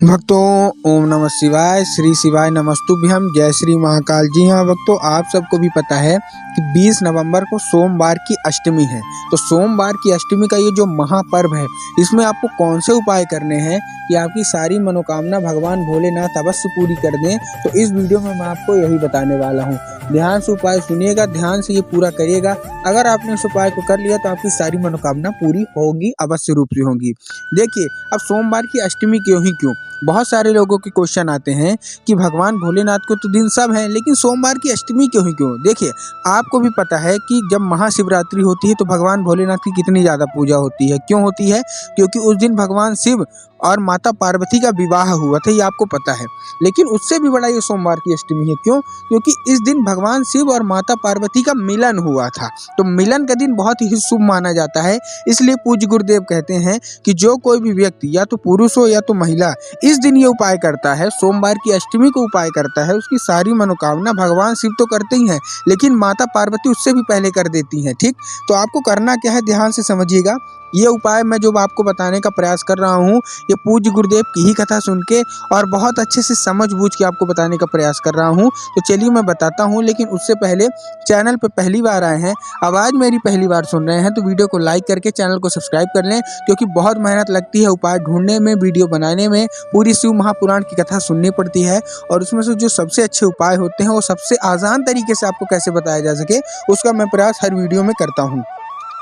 भक्तों, ओम नमः शिवाय। श्री शिवाय नमस्तुभ्यम। जय श्री महाकाल। जी हाँ भक्तों, आप सबको भी पता है कि 20 नवंबर को सोमवार की अष्टमी है। तो सोमवार की अष्टमी का ये जो महापर्व है, इसमें आपको कौन से उपाय करने हैं कि आपकी सारी मनोकामना भगवान भोलेनाथ अवश्य पूरी कर दें। तो इस वीडियो में मैं आपको यही बताने वाला हूँ। ध्यान से उपाय सुनिएगा, ध्यान से ये पूरा करिएगा। अगर आपने इस उपाय को कर लिया तो आपकी सारी मनोकामना पूरी होगी, अवश्य रूप से होगी। देखिए, अब सोमवार की अष्टमी क्यों, बहुत सारे लोगों के क्वेश्चन आते हैं कि भगवान भोलेनाथ को तो दिन सब है, लेकिन सोमवार की अष्टमी क्यों। देखिए, आपको भी पता है कि जब महाशिवरात्रि होती है तो भगवान भोलेनाथ की कितनी ज़्यादा पूजा होती है। क्यों होती है? क्योंकि उस दिन भगवान शिव और माता पार्वती का विवाह हुआ था, ये आपको पता है। लेकिन उससे भी बड़ा ये सोमवार की अष्टमी है। क्यों? क्योंकि इस दिन भगवान शिव और माता पार्वती का मिलन हुआ था। तो मिलन का दिन बहुत ही शुभ माना जाता है। इसलिए पूज्य गुरुदेव कहते हैं कि जो कोई भी व्यक्ति, या तो पुरुष हो या तो महिला, इस दिन ये उपाय करता है, सोमवार की अष्टमी को उपाय करता है, उसकी सारी मनोकामना भगवान शिव तो करते ही हैं, लेकिन माता पार्वती उससे भी पहले कर देती हैं। ठीक, तो आपको करना क्या है, ध्यान से समझिएगा। ये उपाय मैं जो आपको बताने का प्रयास कर रहा हूँ, ये पूज्य गुरुदेव की ही कथा सुन के और बहुत अच्छे से समझ बूझ के आपको बताने का प्रयास कर रहा हूँ। तो चलिए मैं बताता हूँ, लेकिन उससे पहले चैनल पर पहली बार आए हैं, आवाज़ मेरी पहली बार सुन रहे हैं, तो वीडियो को लाइक करके चैनल को सब्सक्राइब कर लें, क्योंकि बहुत मेहनत लगती है उपाय ढूंढने में, वीडियो बनाने में। पूरी शिव महापुराण की कथा सुननी पड़ती है और उसमें से जो सबसे अच्छे उपाय होते हैं वो सबसे आसान तरीके से आपको कैसे बताया जा सके, उसका मैं प्रयास हर वीडियो में करता हूँ।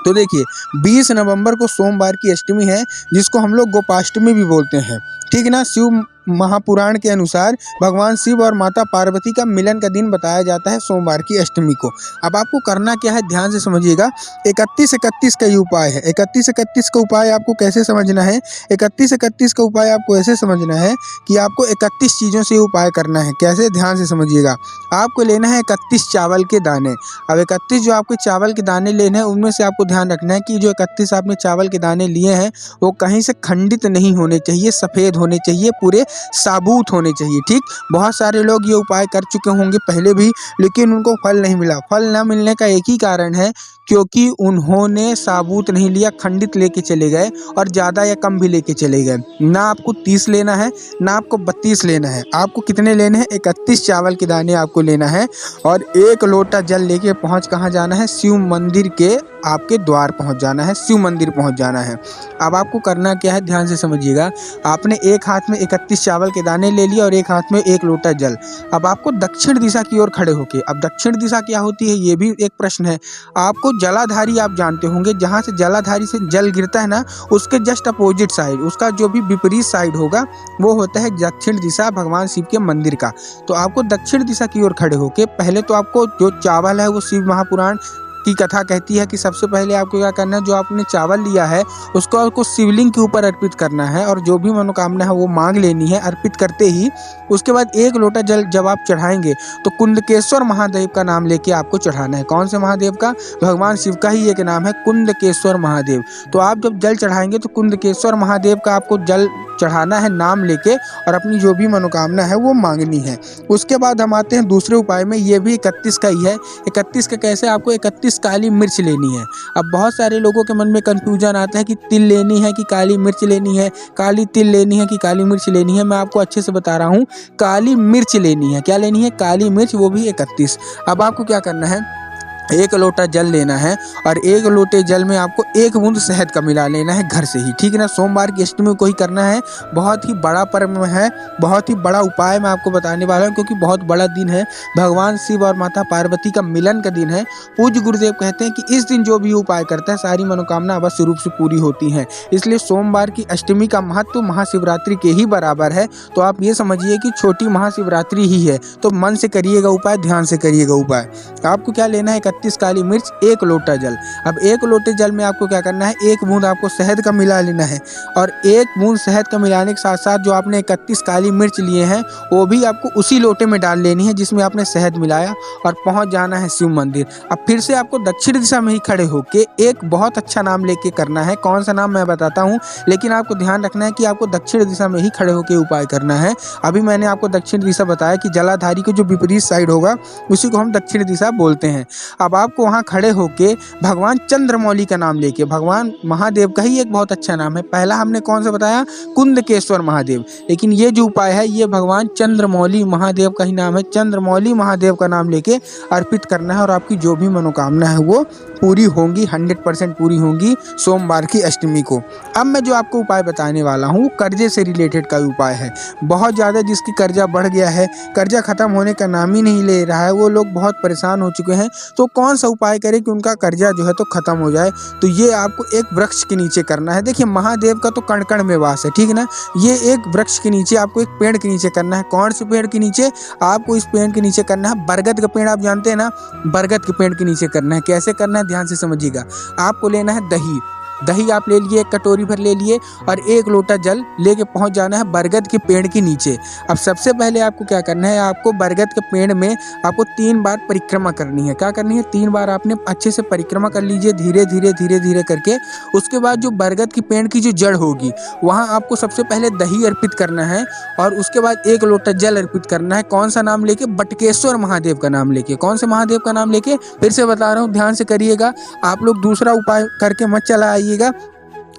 तो देखिए, 20 नवंबर को सोमवार की अष्टमी है, जिसको हम लोग गोपाष्टमी भी बोलते हैं। ठीक ना? शिव महापुराण के अनुसार भगवान शिव और माता पार्वती का मिलन का दिन बताया जाता है सोमवार की अष्टमी को। अब आपको करना क्या है, ध्यान से समझिएगा। 31-31 का ये उपाय है। 31-31 का उपाय आपको कैसे समझना है? 31-31 का उपाय आपको ऐसे समझना है कि आपको 31 चीज़ों से उपाय करना है। कैसे? ध्यान से समझिएगा। आपको लेना है 31 चावल के दाने। अब 31 जो आपके चावल के दाने लेने हैं, उनमें से आपको ध्यान रखना है कि जो 31 आपने चावल के दाने लिए हैं, वो कहीं से खंडित नहीं होने चाहिए, सफ़ेद होने चाहिए, पूरे साबुत होने चाहिए। ठीक, बहुत सारे लोग ये उपाय कर चुके होंगे पहले भी, लेकिन उनको फल नहीं मिला। फल न मिलने का एक ही कारण है, क्योंकि उन्होंने साबुत नहीं लिया, खंडित लेके चले गए और ज़्यादा या कम भी लेके चले गए। ना आपको 30 लेना है, ना आपको 32 लेना है। आपको कितने लेने हैं? 31 चावल के दाने आपको लेना है और 1 लोटा जल लेके पहुँच कहाँ जाना है? शिव मंदिर के आपके द्वार पहुँच जाना है, शिव मंदिर पहुँच जाना है। अब आपको करना क्या है, ध्यान से समझिएगा। आपने एक हाथ में 31 चावल के दाने ले लिए और एक हाथ में 1 लोटा जल। अब आपको दक्षिण दिशा की ओर खड़े होके, अब दक्षिण दिशा क्या होती है, ये भी एक प्रश्न है। आपको जलाधारी आप जानते होंगे, जहाँ से जलाधारी से जल गिरता है ना, उसके जस्ट अपोजिट साइड, उसका जो भी विपरीत साइड होगा, वो होता है दक्षिण दिशा भगवान शिव के मंदिर का। तो आपको दक्षिण दिशा की ओर खड़े होके पहले तो आपको जो चावल है, वो शिव महापुराण की कथा कहती है कि सबसे पहले आपको क्या करना है, जो आपने चावल लिया है उसको आपको शिवलिंग के ऊपर अर्पित करना है और जो भी मनोकामना है वो मांग लेनी है। अर्पित करते ही उसके बाद 1 लोटा जल जब आप चढ़ाएंगे तो कुंडकेश्वर महादेव का नाम लेके आपको चढ़ाना है। कौन से महादेव का? भगवान शिव का ही एक नाम है, कुंडकेश्वर महादेव। तो आप जब जल चढ़ाएंगे तो कुंडकेश्वर महादेव का आपको जल चढ़ाना है नाम लेके, और अपनी जो भी मनोकामना है वो मांगनी है। उसके बाद हम आते हैं दूसरे उपाय में, ये भी 31 का ही है। 31 का कैसे? आपको 31 काली मिर्च लेनी है। अब बहुत सारे लोगों के मन में कंफ्यूजन आता है कि तिल लेनी है कि काली मिर्च लेनी है, काली तिल लेनी है कि काली मिर्च लेनी है। मैं आपको अच्छे से बता रहा हूँ, काली मिर्च लेनी है। क्या लेनी है? काली मिर्च, वो भी 31। अब आपको क्या करना है, 1 लोटा जल लेना है और 1 लोटे जल में आपको 1 बूंद शहद का मिला लेना है घर से ही। ठीक है ना? सोमवार की अष्टमी को ही करना है। बहुत ही बड़ा पर्व है, बहुत ही बड़ा उपाय मैं आपको बताने वाला हूँ, क्योंकि बहुत बड़ा दिन है। भगवान शिव और माता पार्वती का मिलन का दिन है। पूज्य गुरुदेव कहते हैं कि इस दिन जो भी उपाय करता है, सारी मनोकामना अवश्य रूप से पूरी होती हैं। इसलिए सोमवार की अष्टमी का महत्व महाशिवरात्रि के ही बराबर है। तो आप ये समझिए कि छोटी महाशिवरात्रि ही है। तो मन से करिएगा उपाय, ध्यान से करिएगा उपाय। आपको क्या लेना है? 31 काली मिर्च, 1 लोटा जल। अब 1 लोटे जल में आपको क्या करना है, 1 बूंद आपको शहद का मिला लेना है और 1 बूंद शहद का मिलाने के साथ साथ जो आपने 31 काली मिर्च लिए हैं, वो भी आपको उसी लोटे में डाल लेनी है जिसमें आपने शहद मिलाया, और पहुंच जाना है शिव मंदिर। अब फिर से आपको दक्षिण दिशा में ही खड़े होके एक बहुत अच्छा नाम लेके करना है। कौन सा नाम मैं बताता हूँ, लेकिन आपको ध्यान रखना है कि आपको दक्षिण दिशा में ही खड़े होके उपाय करना है। अभी मैंने आपको दक्षिण दिशा बताया कि जलाधारी को जो विपरीत साइड होगा, उसी को हम दक्षिण दिशा बोलते हैं। अब आपको वहाँ खड़े होके भगवान चंद्रमौली का नाम लेके, भगवान महादेव का ही एक बहुत अच्छा नाम है। पहला हमने कौन सा बताया, कुंदकेश्वर महादेव, लेकिन ये जो उपाय है ये भगवान चंद्रमौली महादेव का ही नाम है। चंद्रमौली महादेव का नाम लेके अर्पित करना है और आपकी जो भी मनोकामना है वो पूरी होंगी, 100% पूरी होंगी सोमवार की अष्टमी को। अब मैं जो आपको उपाय बताने वाला हूँ कर्जे से रिलेटेड का उपाय है। बहुत ज़्यादा जिसकी कर्जा बढ़ गया है, कर्जा खत्म होने का नाम ही नहीं ले रहा है, वो लोग बहुत परेशान हो चुके हैं, तो कौन सा उपाय करें कि उनका कर्जा जो है तो खत्म हो जाए। तो ये आपको एक वृक्ष के नीचे करना है। देखिए महादेव का तो कण कण में वास है, ठीक है ना। ये एक वृक्ष के नीचे, आपको एक पेड़ के नीचे करना है। कौन से पेड़ के नीचे, आपको इस पेड़ के नीचे करना है, बरगद का पेड़ आप जानते हैं ना, बरगद के पेड़ के नीचे करना है। कैसे करना है ध्यान से समझिएगा। आपको लेना है दही, दही आप ले लिए, एक कटोरी भर ले लिए और 1 लोटा जल लेके पहुंच जाना है बरगद के पेड़ के नीचे। अब सबसे पहले आपको क्या करना है, आपको बरगद के पेड़ में आपको 3 बार परिक्रमा करनी है। क्या करनी है, 3 बार आपने अच्छे से परिक्रमा कर लीजिए, धीरे धीरे धीरे धीरे करके। उसके बाद जो बरगद की पेड़ की जो जड़ होगी वहाँ आपको सबसे पहले दही अर्पित करना है और उसके बाद 1 लोटा जल अर्पित करना है। कौन सा नाम लेके, बटकेश्वर महादेव का नाम लेके। कौन से महादेव का नाम लेके, फिर से बता रहा हूँ, ध्यान से करिएगा। आप लोग दूसरा उपाय करके मत चला आइएगा।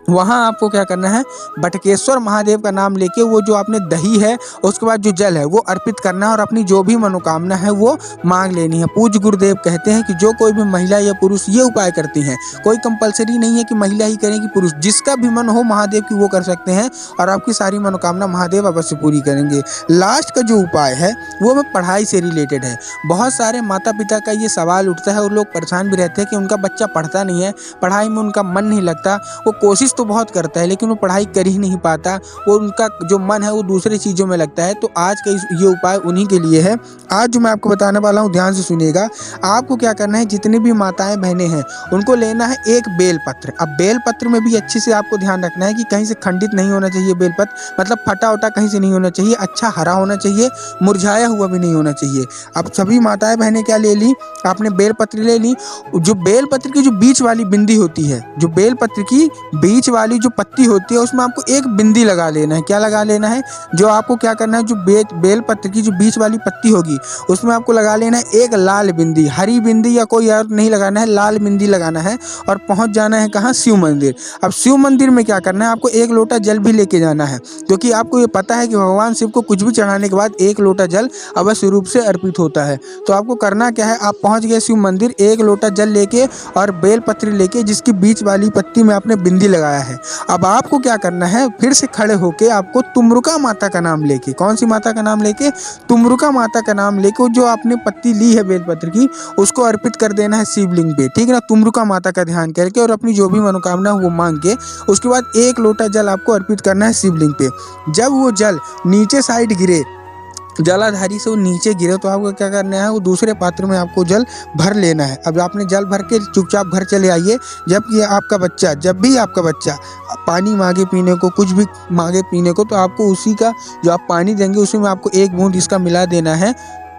वहाँ आपको क्या करना है, बटकेश्वर महादेव का नाम लेके वो जो आपने दही है उसके बाद जो जल है वो अर्पित करना है और अपनी जो भी मनोकामना है वो मांग लेनी है। पूज्य गुरुदेव कहते हैं कि जो कोई भी महिला या पुरुष ये उपाय करती हैं, कोई कंपलसरी नहीं है कि महिला ही करें कि पुरुष, जिसका भी मन हो महादेव की वो कर सकते हैं और आपकी सारी मनोकामना महादेव अवश्य पूरी करेंगे। लास्ट का जो उपाय है वो में पढ़ाई से रिलेटेड है। बहुत सारे माता पिता का ये सवाल उठता है और लोग परेशान भी रहते हैं कि उनका बच्चा पढ़ता नहीं है, पढ़ाई में उनका मन नहीं लगता, वो कोशिश तो बहुत करता है लेकिन वो पढ़ाई कर ही नहीं पाता, वो उनका जो मन है वो दूसरी चीज़ों में लगता है। तो आज का ये उपाय उन्हीं के लिए है। आज जो मैं आपको बताने वाला हूँ ध्यान से सुनिएगा। आपको क्या करना है, जितनी भी माताएं बहनें हैं उनको लेना है एक बेलपत्र। अब बेलपत्र में भी अच्छे से आपको ध्यान रखना है कि कहीं से खंडित नहीं होना चाहिए बेलपत्र, मतलब फटा उटा कहीं से नहीं होना चाहिए, अच्छा हरा होना चाहिए, मुरझाया हुआ भी नहीं होना चाहिए। अब सभी माताएं बहनें क्या ले ली, आपने बेलपत्र ले ली। जो बेलपत्र की जो बीच वाली बिंदी होती है, जो बेलपत्र की बीच वाली जो पत्ती होती है उसमें आपको एक बिंदी लगा लेना है। क्या लगा लेना है, जो आपको क्या करना है, जो बेलपत्र की जो बीच वाली पत्ती होगी उसमें आपको लगा लेना है एक लाल बिंदी, हरी बिंदी या कोई और नहीं लगाना है, लाल बिंदी लगाना है और पहुंच जाना है कहाँ, शिव मंदिर। अब शिव मंदिर में क्या करना है, आपको 1 लोटा जल भी लेके जाना है, क्योंकि आपको ये पता है कि भगवान शिव को कुछ भी चढ़ाने के बाद 1 लोटा जल अवश्य रूप से अर्पित होता है। तो आपको करना क्या है, आप पहुंच गए शिव मंदिर, 1 लोटा जल लेके और बेलपत्र लेके जिसकी बीच वाली पत्ती में आपने बिंदी लगाया है। अब आपको क्या करना है, फिर से खड़े होके आपको तुमरुका माता का नाम लेके, कौन सी माता का नाम लेके, तुमरुका माता का नाम लेके जो आपने पत्ती ली है बेलपत्र की उसको अर्पित कर देना है शिवलिंग पे, ठीक है ना। तुमरुका माता का ध्यान करके और अपनी जो भी मनोकामना है वो मांग के उसके बाद 1 लोटा जल आपको अर्पित करना है शिवलिंग पे। जब वो जल नीचे साइड गिरे, जलाधारी से वो नीचे गिरे, तो आपको क्या करना है, वो दूसरे पात्र में आपको जल भर लेना है। अब आपने जल भर के चुपचाप घर चले आइए। जब भी आपका बच्चा पानी मांगे पीने को, कुछ भी मांगे पीने को, तो आपको उसी का जो आप पानी देंगे उसी में आपको 1 बूंद इसका मिला देना है।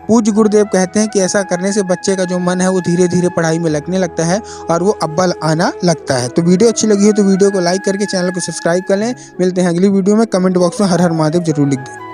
पूज्य गुरुदेव कहते हैं कि ऐसा करने से बच्चे का जो मन है वो धीरे धीरे पढ़ाई में लगने लगता है और वो अव्वल आना लगता है। तो वीडियो अच्छी लगी हो तो वीडियो को लाइक करके चैनल को सब्सक्राइब कर लें। मिलते हैं अगली वीडियो में। कमेंट बॉक्स में हर हर महादेव जरूर लिख दें।